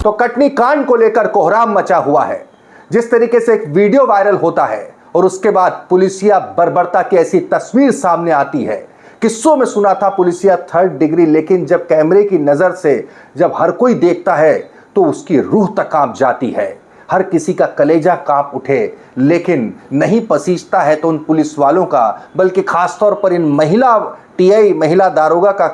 तो कटनी कांड को लेकर कोहराम मचा हुआ है। जिस तरीके से एक वीडियो वायरल होता है और उसके बाद पुलिसिया बर्बरता की ऐसी तस्वीर सामने आती है। किस्सों में सुना था पुलिसिया 3rd डिग्री, लेकिन जब कैमरे की नजर से जब हर कोई देखता है तो उसकी रूह तक कांप जाती है, हर किसी का कलेजा कांप उठे। लेकिन नहीं पसीजता है तो उन पुलिस वालों का, बल्कि खासतौर पर इन महिला टीआई महिला दारोगा का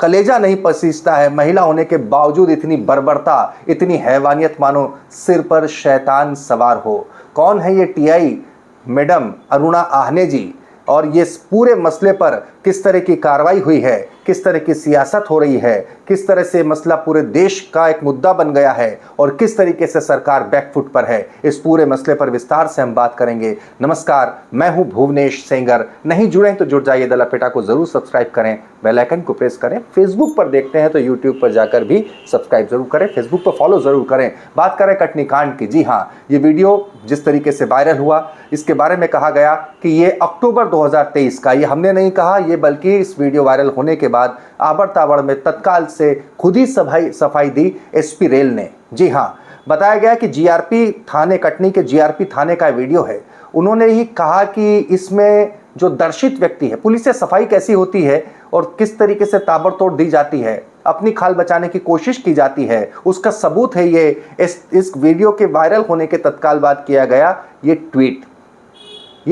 कलेजा नहीं पसीजता है। महिला होने के बावजूद इतनी बर्बरता, इतनी हैवानियत, मानो सिर पर शैतान सवार हो। कौन है ये टीआई मैडम अरुणा आहने जी, और ये पूरे मसले पर किस तरह की कार्रवाई हुई है, किस तरह की सियासत हो रही है, किस तरह से मसला पूरे देश का एक मुद्दा बन गया है और किस तरीके से सरकार बैकफुट पर है, इस पूरे मसले पर विस्तार से हम बात करेंगे। नमस्कार, मैं हूं भुवनेश सेंगर। नहीं जुड़े तो जुड़ जाइए, द लपेटा को जरूर सब्सक्राइब करें, बेल आइकन को प्रेस करें। फेसबुक पर देखते हैं तो यूट्यूब पर जाकर भी सब्सक्राइब जरूर करें, फेसबुक पर फॉलो जरूर करें। बात करें कटनी कांड की। जी हाँ, ये वीडियो जिस तरीके से वायरल हुआ, इसके बारे में कहा गया कि ये अक्टूबर 2023 का, ये हमने नहीं कहा, ये बल्कि इस वीडियो वायरल होने के बाद आबड़ ताबड़ में तत्काल से खुद ही सफाई दी एसपी रेल ने। जी हाँ, बताया गया कि जीआरपी थाने, कटनी के जीआरपी थाने का वीडियो है। उन्होंने ही कहा कि इसमें जो दर्शित व्यक्ति है, पुलिस से सफाई कैसी होती है और किस तरीके से ताबड़तोड़ दी जाती है, अपनी खाल बचाने की कोशिश की जाती है, उसका सबूत है ये। इस वीडियो के वायरल होने के तत्काल बाद किया गया ये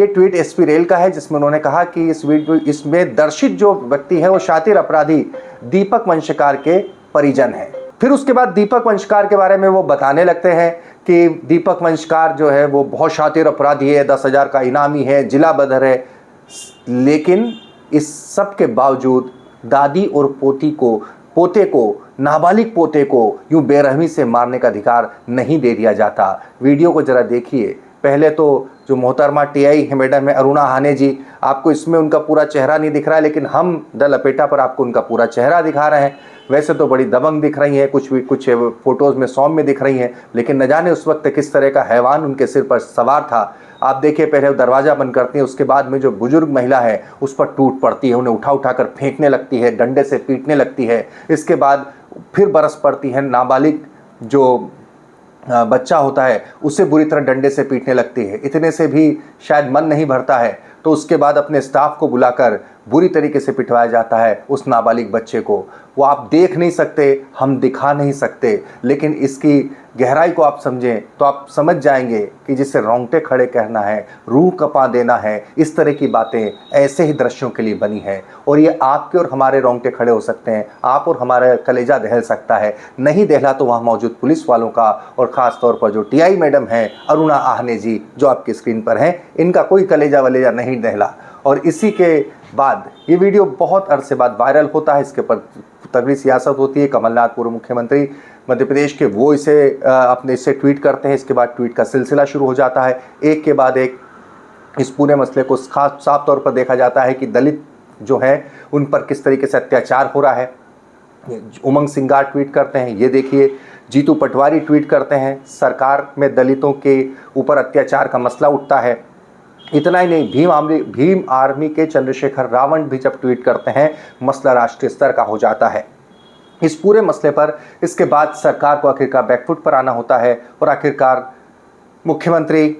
ट्वीट एसपी रेल का है, जिसमें उन्होंने कहा कि इसमें दर्शित जो व्यक्ति है वो शातिर अपराधी दीपक वंशकार के परिजन हैं। फिर उसके बाद दीपक वंशकार के बारे में वो बताने लगते हैं कि दीपक वंशकार जो है वो बहुत शातिर अपराधी है, 10,000 का इनामी है, जिला बदर है। लेकिन इस सब के बावजूद दादी और पोते को, नाबालिग पोते को यूं बेरहमी से मारने का अधिकार नहीं दे दिया जाता। वीडियो को जरा देखिए। पहले तो जो मोहतरमा टीआई है मैडम है अरुणा आहने जी, आपको इसमें उनका पूरा चेहरा नहीं दिख रहा है, लेकिन हम द लपेटा पर आपको उनका पूरा चेहरा दिखा रहे हैं। वैसे तो बड़ी दबंग दिख रही हैं, कुछ फोटोज़ में सौम्य दिख रही हैं, लेकिन न जाने उस वक्त किस तरह का हैवान उनके सिर पर सवार था। आप देखिए, पहले वो दरवाज़ा बंद करती हैं, उसके बाद में जो बुजुर्ग महिला है उस पर टूट पड़ती है, उन्हें उठा कर फेंकने लगती है, डंडे से पीटने लगती है। इसके बाद फिर बरस पड़ती है, नाबालिग जो बच्चा होता है उसे बुरी तरह डंडे से पीटने लगती है। इतने से भी शायद मन नहीं भरता है, तो उसके बाद अपने स्टाफ को बुलाकर बुरी तरीके से पिटवाया जाता है उस नाबालिग बच्चे को। वो आप देख नहीं सकते, हम दिखा नहीं सकते, लेकिन इसकी गहराई को आप समझें तो आप समझ जाएंगे कि जिसे रोंगटे खड़े कहना है, रूह कपा देना है, इस तरह की बातें ऐसे ही दृश्यों के लिए बनी है। और ये आपके और हमारे रोंगटे खड़े हो सकते हैं, आप और हमारा कलेजा दहल सकता है। नहीं दहला तो वहाँ मौजूद पुलिस वालों का, और ख़ास तौर पर जो टीआई मैडम हैं अरुणा आहने जी जो आपकी स्क्रीन पर हैं, इनका कोई कलेजा वलेजा नहीं दहला। और इसी के बाद ये वीडियो बहुत अरसे बाद वायरल होता है। इसके ऊपर तगड़ी सियासत होती है। कमलनाथ पूर्व मुख्यमंत्री मध्य प्रदेश के, वो इसे ट्वीट करते हैं। इसके बाद ट्वीट का सिलसिला शुरू हो जाता है, एक के बाद एक। इस पूरे मसले को खास साफ तौर पर देखा जाता है कि दलित जो हैं उन पर किस तरीके से अत्याचार हो रहा है। उमंग सिंगार ट्वीट करते हैं, ये देखिए। जीतू पटवारी ट्वीट करते हैं, सरकार में दलितों के ऊपर अत्याचार का मसला उठता है। इतना ही नहीं, भीम आर्मी के चंद्रशेखर रावण भी जब ट्वीट करते हैं, मसला राष्ट्रीय स्तर का हो जाता है। इस पूरे मसले पर इसके बाद सरकार को आखिरकार बैकफुट पर आना होता है और आखिरकार मुख्यमंत्री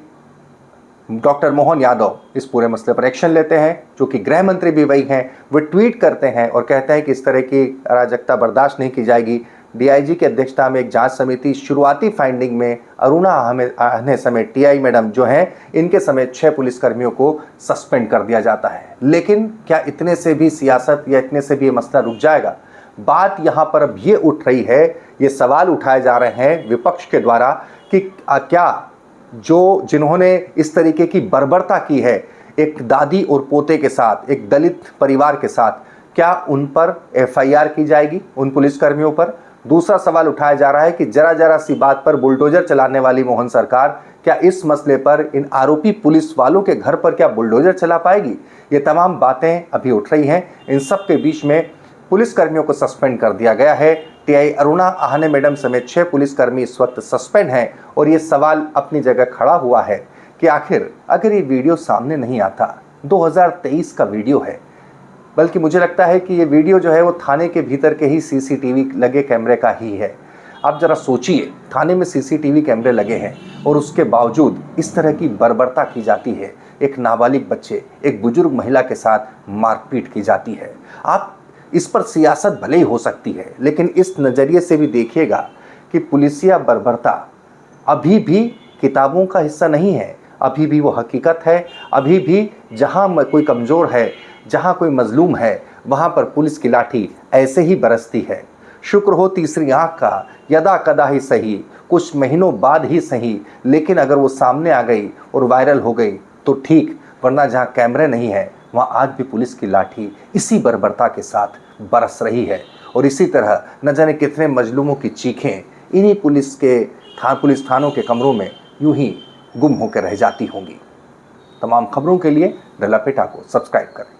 डॉक्टर मोहन यादव इस पूरे मसले पर एक्शन लेते हैं, जो कि गृह मंत्री भी वही हैं। वो ट्वीट करते हैं और कहते हैं कि इस तरह की अराजकता बर्दाश्त नहीं की जाएगी। डीआईजी की अध्यक्षता में एक जांच समिति, शुरुआती फाइंडिंग में अरुणा आहने समेत टीआई मैडम जो हैं, इनके समेत 6 पुलिसकर्मियों को सस्पेंड कर दिया जाता है। लेकिन क्या इतने से भी सियासत या इतने से भी ये मसला रुक जाएगा? बात यहाँ पर अब ये उठ रही है, ये सवाल उठाए जा रहे हैं विपक्ष के द्वारा कि क्या जिन्होंने इस तरीके की बर्बरता की है एक दादी और पोते के साथ, एक दलित परिवार के साथ, क्या उन पर एफआईआर की जाएगी, उन पुलिसकर्मियों पर? दूसरा सवाल उठाया जा रहा है कि जरा सी बात पर बुलडोजर चलाने वाली मोहन सरकार क्या इस मसले पर इन आरोपी पुलिस वालों के घर पर क्या बुलडोजर चला पाएगी? ये तमाम बातें अभी उठ रही हैं। इन सब के बीच में पुलिसकर्मियों को सस्पेंड कर दिया गया है। टीआई अरुणा आहने मैडम समेत 6 पुलिसकर्मी इस वक्त सस्पेंड हैं। और ये सवाल अपनी जगह खड़ा हुआ है कि आखिर अगर ये वीडियो सामने नहीं आता, 2023 का वीडियो है, बल्कि मुझे लगता है कि ये वीडियो जो है वो थाने के भीतर के ही सीसीटीवी लगे कैमरे का ही है। आप जरा सोचिए, थाने में सीसीटीवी कैमरे लगे हैं और उसके बावजूद इस तरह की बर्बरता की जाती है। एक नाबालिग बच्चे, एक बुजुर्ग महिला के साथ मारपीट की जाती है। आप इस पर सियासत भले ही हो सकती है, लेकिन इस नज़रिए से भी देखिएगा कि पुलिसिया बर्बरता अभी भी किताबों का हिस्सा नहीं है। अभी भी वो हकीकत है। अभी भी जहाँ कोई कमज़ोर है, जहाँ कोई मजलूम है, वहाँ पर पुलिस की लाठी ऐसे ही बरसती है। शुक्र हो तीसरी आंख का, यदा कदा ही सही, कुछ महीनों बाद ही सही, लेकिन अगर वो सामने आ गई और वायरल हो गई तो ठीक, वरना जहाँ कैमरे नहीं है वहाँ आज भी पुलिस की लाठी इसी बर्बरता के साथ बरस रही है। और इसी तरह न जाने कितने मजलूमों की चीखें इन्हीं पुलिस थानों के कमरों में यूं ही गुम होकर रह जाती होंगी। तमाम खबरों के लिए द लपेटा को सब्सक्राइब करें।